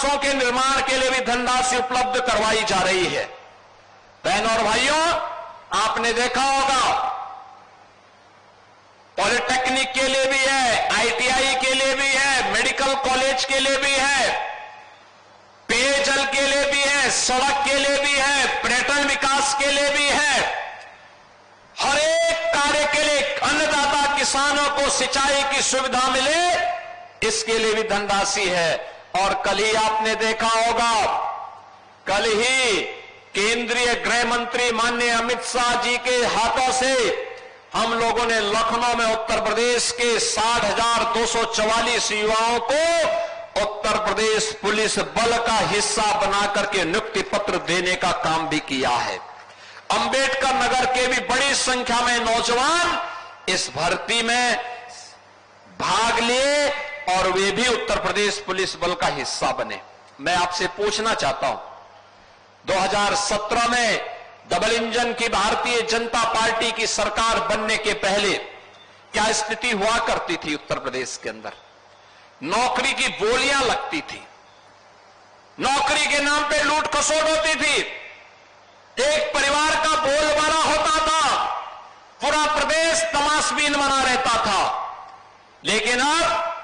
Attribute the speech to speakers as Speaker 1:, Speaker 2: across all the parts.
Speaker 1: आवासों के निर्माण के लिए भी धनराशि उपलब्ध करवाई जा रही है। बहनों और भाइयों, आपने देखा होगा पॉलिटेक्निक के लिए भी है, आईटीआई के लिए भी है, मेडिकल कॉलेज के लिए भी है, पेयजल के लिए भी है, सड़क के लिए भी है, पर्यटन विकास के लिए भी है। हर एक कार्य के लिए अन्नदाता किसानों को सिंचाई की सुविधा मिले, इसके लिए भी धनराशि है। और कल ही आपने देखा होगा, कल ही केंद्रीय गृह मंत्री माननीय अमित शाह जी के हाथों से हम लोगों ने लखनऊ में उत्तर प्रदेश के 60,244 युवाओं को उत्तर प्रदेश पुलिस बल का हिस्सा बनाकर के नियुक्ति पत्र देने का काम भी किया है। अंबेडकर नगर के भी बड़ी संख्या में नौजवान इस भर्ती में भाग लिए और वे भी उत्तर प्रदेश पुलिस बल का हिस्सा बने। मैं आपसे पूछना चाहता हूं, 2017 में डबल इंजन की भारतीय जनता पार्टी की सरकार बनने के पहले क्या स्थिति हुआ करती थी उत्तर प्रदेश के अंदर? नौकरी की बोलियां लगती थी, नौकरी के नाम पे लूट खसोट होती थी, एक परिवार का बोलबाला होता था, पूरा प्रदेश तमाशबीन बना रहता था। लेकिन अब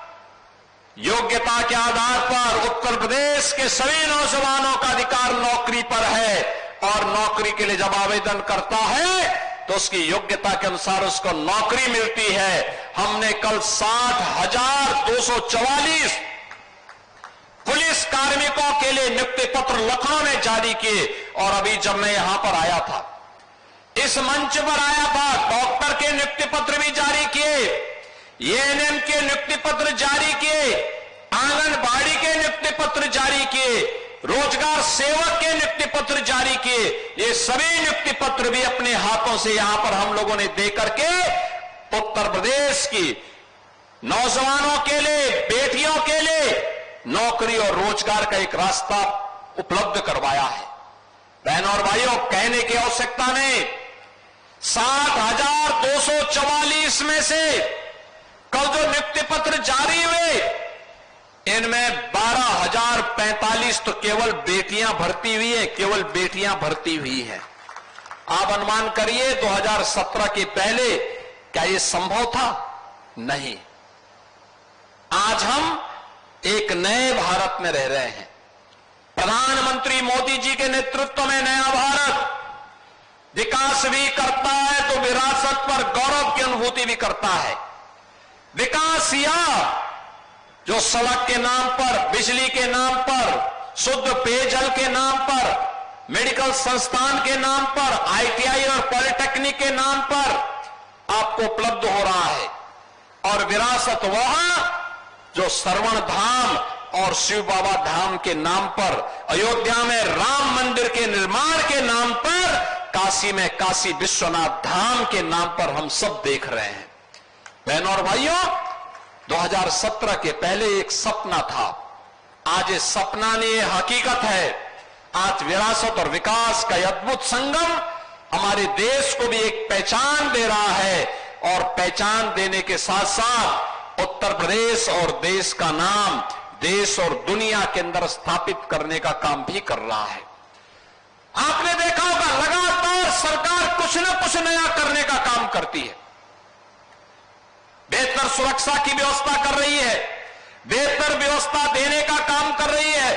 Speaker 1: योग्यता के आधार पर उत्तर प्रदेश के सभी नौजवानों का अधिकार नौकरी पर है और नौकरी के लिए जब आवेदन करता है तो उसकी योग्यता के अनुसार उसको नौकरी मिलती है। हमने कल 60,244 पुलिस कार्मिकों के लिए नियुक्ति पत्र लखनऊ में जारी किए। और अभी जब मैं यहां पर आया था, इस मंच पर आया था, डॉक्टर के नियुक्ति पत्र भी जारी किए, एएनएम के नियुक्ति पत्र जारी किए, आंगनबाड़ी के नियुक्ति पत्र जारी किए, रोजगार सेवक के नियुक्ति पत्र जारी किए। ये सभी नियुक्ति पत्र भी अपने हाथों से यहां पर हम लोगों ने देकर के उत्तर प्रदेश की नौजवानों के लिए, बेटियों के लिए नौकरी और रोजगार का एक रास्ता उपलब्ध करवाया है। बहनों और भाइयों, कहने की आवश्यकता नहीं, 60,244 में से कल जो नियुक्ति पत्र जारी हुए, इनमें 12,045 तो केवल बेटियां भर्ती हुई है, केवल बेटियां भर्ती हुई है। आप अनुमान करिए 2017 के पहले क्या यह संभव था? नहीं। आज हम एक नए भारत में रह रहे हैं। प्रधानमंत्री मोदी जी के नेतृत्व में नया भारत विकास भी करता है तो विरासत पर गौरव की अनुभूति भी करता है। विकास या जो सड़क के नाम पर, बिजली के नाम पर, शुद्ध पेयजल के नाम पर, मेडिकल संस्थान के नाम पर, आईटीआई और पॉलिटेक्निक के नाम पर आपको उपलब्ध हो रहा है। और विरासत वह जो श्रवण धाम और शिव बाबा धाम के नाम पर, अयोध्या में राम मंदिर के निर्माण के नाम पर, काशी में काशी विश्वनाथ धाम के नाम पर हम सब देख रहे हैं। बहनों और भाइयों, 2017 के पहले एक सपना था, आज इस सपना ने ये हकीकत है। आज विरासत और विकास का अद्भुत संगम हमारे देश को भी एक पहचान दे रहा है और पहचान देने के साथ साथ उत्तर प्रदेश और देश का नाम देश और दुनिया के अंदर स्थापित करने का काम भी कर रहा है। आपने देखा होगा, लगातार सरकार कुछ न कुछ नया करने का काम करती है। बेहतर सुरक्षा की व्यवस्था कर रही है, बेहतर व्यवस्था देने का काम कर रही है।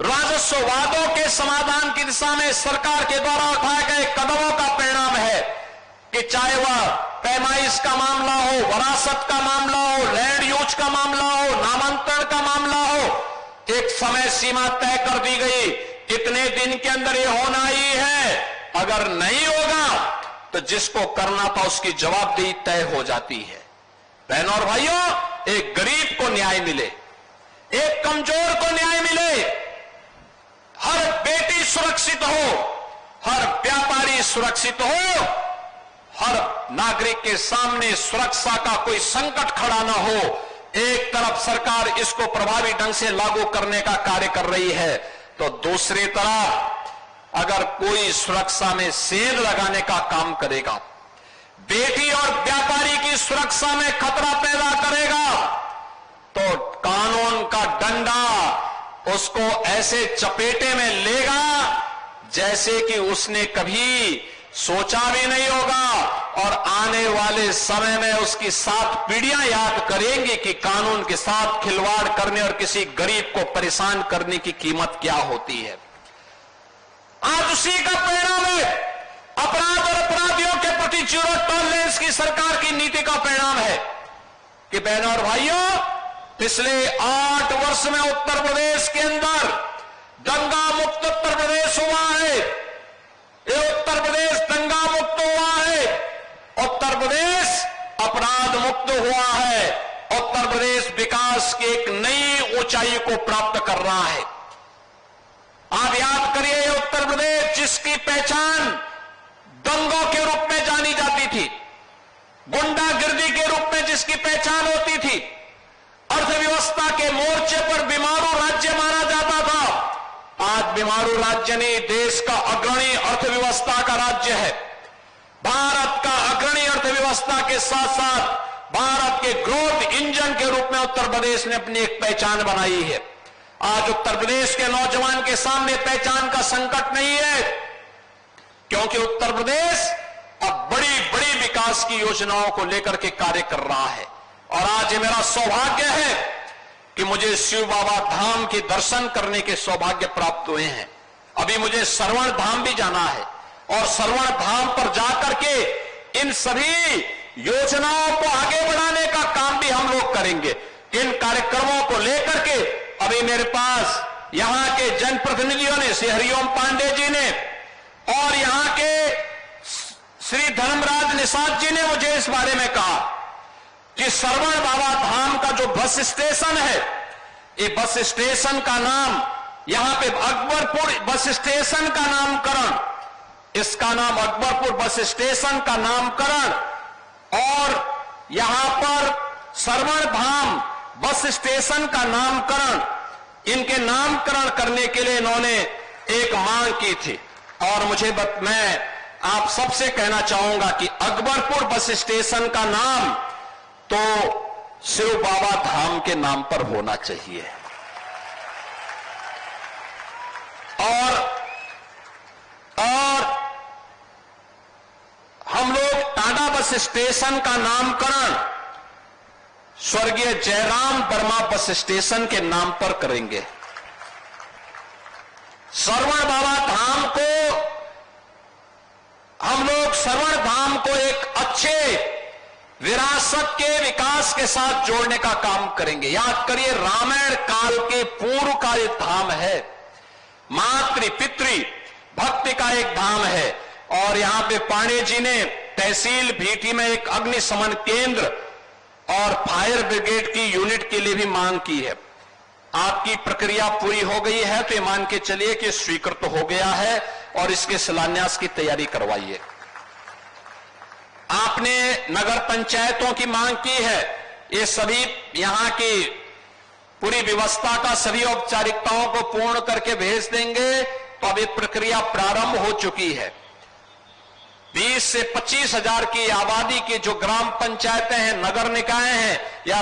Speaker 1: राजस्व वादों के समाधान की दिशा में सरकार के द्वारा उठाए गए कदमों का परिणाम है कि चाहे वह पैमाइश का मामला हो, वरासत का मामला हो, लैंड यूज का मामला हो, नामांतरण का मामला हो, एक समय सीमा तय कर दी गई, इतने दिन के अंदर ये होना ही है। अगर नहीं होगा तो जिसको करना था उसकी जवाबदेही तय हो जाती है। बहनों और भाइयों, एक गरीब को न्याय मिले, एक कमजोर को न्याय मिले, हर बेटी सुरक्षित हो, हर व्यापारी सुरक्षित हो, हर नागरिक के सामने सुरक्षा का कोई संकट खड़ा न हो। एक तरफ सरकार इसको प्रभावी ढंग से लागू करने का कार्य कर रही है, तो दूसरी तरफ अगर कोई सुरक्षा में सेंध लगाने का काम करेगा, बेटी और व्यापारी की सुरक्षा में खतरा पैदा करेगा, तो कानून का डंडा उसको ऐसे चपेटे में लेगा जैसे कि उसने कभी सोचा भी नहीं होगा। और आने वाले समय में उसकी 7 पीढ़ियां याद करेंगी कि कानून के साथ खिलवाड़ करने और किसी गरीब को परेशान करने की कीमत क्या होती है। आज उसी का परिणाम है, अपराध और अपराधियों के प्रति जीरो टॉलरेंस की सरकार की नीति का परिणाम है कि बहनों और भाइयों, पिछले 8 वर्ष में उत्तर प्रदेश के अंदर दंगा मुक्त उत्तर प्रदेश हुआ है। ये उत्तर प्रदेश दंगा मुक्त हुआ है, उत्तर प्रदेश अपराध मुक्त हुआ है, उत्तर प्रदेश विकास की एक नई ऊंचाई को प्राप्त कर रहा है। आप याद करिए, ये उत्तर प्रदेश जिसकी पहचान दंगों के रूप में जानी जाती थी, गुंडागिर्दी के रूप में जिसकी पहचान होती थी, अर्थव्यवस्था के मोर्चे पर बीमारू राज्य माना जाता था, आज बीमारू राज्य नहीं, देश का अग्रणी अर्थव्यवस्था का राज्य है। भारत का अग्रणी अर्थव्यवस्था के साथ साथ भारत के ग्रोथ इंजन के रूप में उत्तर प्रदेश ने अपनी एक पहचान बनाई है। आज उत्तर प्रदेश के नौजवान के सामने पहचान का संकट नहीं है, क्योंकि उत्तर प्रदेश अब बड़ी बड़ी विकास की योजनाओं को लेकर के कार्य कर रहा है। और आज ये मेरा सौभाग्य है कि मुझे शिव बाबा धाम के दर्शन करने के सौभाग्य प्राप्त हुए हैं। अभी मुझे श्रवण धाम भी जाना है और श्रवण धाम पर जाकर के इन सभी योजनाओं को आगे बढ़ाने का काम भी हम लोग करेंगे। इन कार्यक्रमों को लेकर के अभी मेरे पास यहां के जनप्रतिनिधियों ने, श्री हरिओम पांडे जी ने और यहां के श्री धर्मराज निषाद जी ने मुझे इस बारे में कहा कि श्रवण बाबा धाम का जो बस स्टेशन है, ये बस स्टेशन का नाम, यहां पे अकबरपुर बस स्टेशन का नामकरण, इसका नाम अकबरपुर बस स्टेशन का नामकरण और यहां पर श्रवण धाम बस स्टेशन का नामकरण, इनके नामकरण करने के लिए इन्होंने एक मांग की थी। और मैं आप सबसे कहना चाहूंगा कि अकबरपुर बस स्टेशन का नाम तो शिव बाबा धाम के नाम पर होना चाहिए। और हम लोग टाडा बस स्टेशन का नामकरण स्वर्गीय जयराम वर्मा बस स्टेशन के नाम पर करेंगे। श्रवण बाबा धाम को हम लोग श्रवण धाम को एक अच्छे विरासत के विकास के साथ जोड़ने का काम करेंगे। याद करिए, रामायण काल के पूर्व का एक धाम है, मातृ पितृ भक्ति का एक धाम है। और यहां पे पांडे जी ने तहसील भीटी में एक अग्निशमन केंद्र और फायर ब्रिगेड की यूनिट के लिए भी मांग की है। आपकी प्रक्रिया पूरी हो गई है तो ये मान के चलिए कि स्वीकृत हो गया है और इसके शिलान्यास की तैयारी करवाइए। आपने नगर पंचायतों की मांग की है, ये सभी यहां की पूरी व्यवस्था का सभी औपचारिकताओं को पूर्ण करके भेज देंगे। तो अब ये प्रक्रिया प्रारंभ हो चुकी है। 20 से 25 हजार की आबादी की जो ग्राम पंचायतें हैं, नगर निकाय हैं या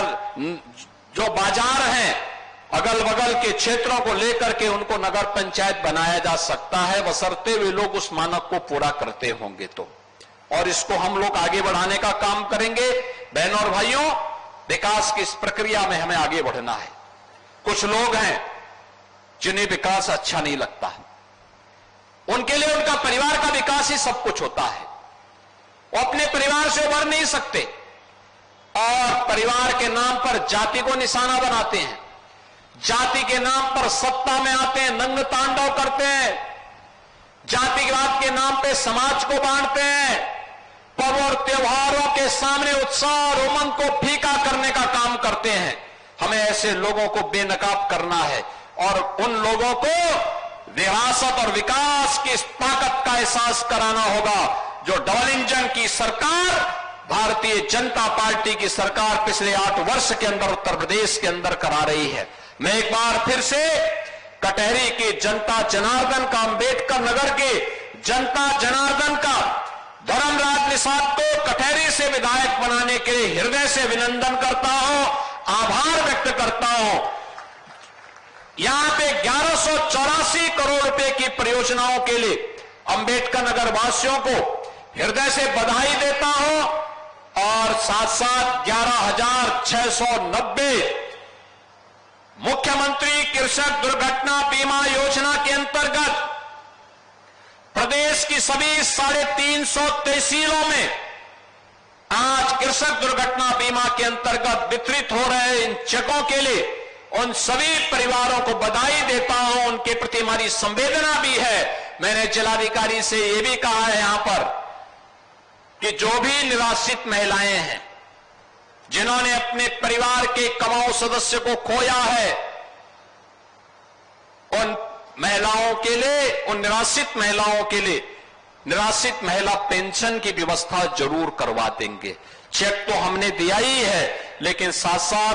Speaker 1: जो बाजार हैं, अगल बगल के क्षेत्रों को लेकर के उनको नगर पंचायत बनाया जा सकता है, बशर्ते वे लोग उस मानक को पूरा करते होंगे तो। और इसको हम लोग आगे बढ़ाने का काम करेंगे। बहनों और भाइयों, विकास की इस प्रक्रिया में हमें आगे बढ़ना है। कुछ लोग हैं जिन्हें विकास अच्छा नहीं लगता, उनके लिए उनका परिवार का विकास ही सब कुछ होता है। वो अपने परिवार से उभर नहीं सकते और परिवार के नाम पर जाति को निशाना बनाते हैं, जाति के नाम पर सत्ता में आते हैं, नंग तांडव करते हैं, जातिवाद के नाम पे समाज को बांटते हैं, पर्व और त्योहारों के सामने उत्साह और उमंग को फीका करने का काम करते हैं। हमें ऐसे लोगों को बेनकाब करना है और उन लोगों को विरासत और विकास की ताकत का एहसास कराना होगा जो डबल इंजन की सरकार, भारतीय जनता पार्टी की सरकार पिछले 8 वर्ष के अंदर उत्तर प्रदेश के अंदर करा रही है। मैं एक बार फिर से कटहरी की जनता जनार्दन का, अंबेडकर नगर के जनता जनार्दन का धर्मराज निषाद को कटहरी से विधायक बनाने के लिए हृदय से अभिनंदन करता हूं, आभार व्यक्त करता हूं। यहां पे 1184 करोड़ रुपए की परियोजनाओं के लिए अंबेडकर नगर वासियों को हृदय से बधाई देता हूं और साथ साथ 11,690 मुख्यमंत्री कृषक दुर्घटना बीमा योजना के अंतर्गत प्रदेश की सभी 350 तहसीलों में आज कृषक दुर्घटना बीमा के अंतर्गत वितरित हो रहे इन चेकों के लिए उन सभी परिवारों को बधाई देता हूं। उनके प्रति हमारी संवेदना भी है। मैंने जिलाधिकारी से यह भी कहा है यहां पर कि जो भी निराश्रित महिलाएं हैं, जिन्होंने अपने परिवार के कमाऊ सदस्य को खोया है, उन महिलाओं के लिए, उन निराश्रित महिलाओं के लिए निराश्रित महिला पेंशन की व्यवस्था जरूर करवा देंगे। चेक तो हमने दिया ही है, लेकिन साथ साथ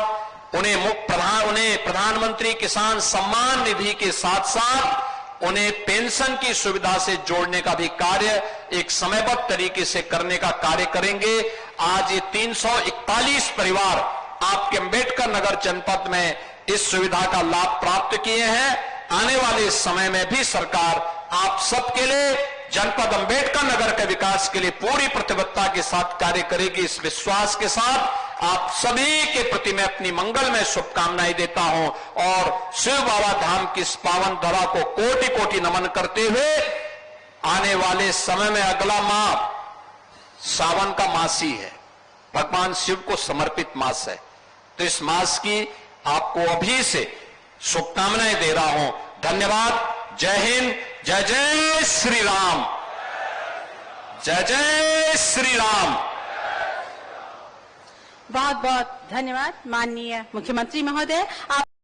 Speaker 1: उन्हें प्रधानमंत्री किसान सम्मान निधि के साथ साथ उन्हें पेंशन की सुविधा से जोड़ने का भी कार्य एक समयबद्ध तरीके से करने का कार्य करेंगे। आज ये 341 परिवार आपके अंबेडकर नगर जनपद में इस सुविधा का लाभ प्राप्त किए हैं। आने वाले समय में भी सरकार आप सबके लिए, जनपद अंबेडकर नगर के विकास के लिए पूरी प्रतिबद्धता के साथ कार्य करेगी। इस विश्वास के साथ आप सभी के प्रति मैं अपनी मंगलमय शुभकामनाएं देता हूं और शिव बाबा धाम की इस पावन धरा को कोटि कोटि नमन करते हुए आने वाले समय में अगला माह सावन का मास ही है, भगवान शिव को समर्पित मास है, तो इस मास की आपको अभी से शुभकामनाएं दे रहा हूं। धन्यवाद। जय हिंद। जय जय श्री राम। जय जय श्री राम।
Speaker 2: बहुत बहुत धन्यवाद माननीय मुख्यमंत्री महोदय। आप